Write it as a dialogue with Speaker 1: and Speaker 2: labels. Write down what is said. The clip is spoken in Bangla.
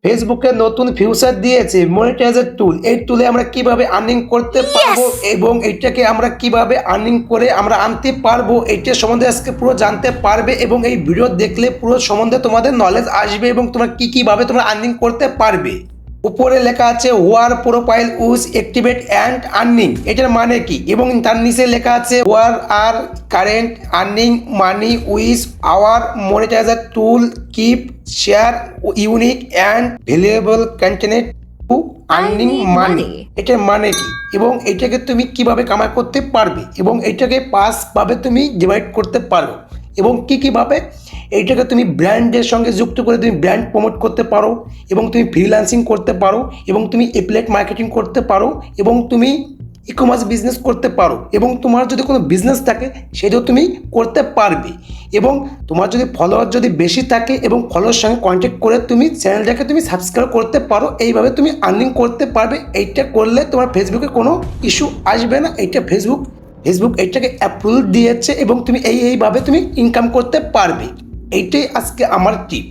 Speaker 1: ফেসবুকে নতুন ফিউচার দিয়েছে মনিটাইজার টুল। এই টুলে আমরা কিভাবে আর্নিং করতে পারবো এবং এইটাকে আমরা কিভাবে আর্নিং করে আমরা আনতে পারবো, এইটার সম্বন্ধে আজকে পুরো জানতে পারবে এবং এই ভিডিও দেখলে পুরো সম্বন্ধে তোমাদের নলেজ আসবে এবং তোমরা কিভাবে তোমরা আর্নিং করতে পারবে। উপরে লেখা আছে your profile is activate and earning, এটার মানে কি, এবং তার নিচে লেখা আছে ওয়ার আর current earning money is our monetiser tool keep share unique and valuable content to earning money. এটার মানে কি এবং এটাকে তুমি কিভাবে কামাই করতে পারবে এবং এটাকে পাঁচভাবে তুমি ডিভাইড করতে পারো এবং কীভাবে এইটাকে তুমি ব্র্যান্ডের সঙ্গে যুক্ত করে তুমি ব্র্যান্ড প্রমোট করতে পারো এবং তুমি ফ্রিল্যান্সিং করতে পারো এবং তুমি অ্যাফিলিয়েট মার্কেটিং করতে পারো এবং তুমি ই কমার্স বিজনেস করতে পারো এবং তোমার যদি কোনো বিজনেস থাকে সেটাও তুমি করতে পারবে এবং তোমার যদি ফলোয়ার যদি বেশি থাকে এবং ফলোয়ার সঙ্গে কন্ট্যাক্ট করে তুমি চ্যানেলটাকে তুমি সাবস্ক্রাইব করতে পারো। এইভাবে তুমি আর্নিং করতে পারবে। এইটা করলে তোমার ফেসবুকে কোনো ইস্যু আসবে না। এইটা ফেসবুক এইটাকে অ্যাপ্রুভ দিয়েছে এবং তুমি এইভাবে তুমি ইনকাম করতে পারবে। এইটাই আজকে আমার টিপ।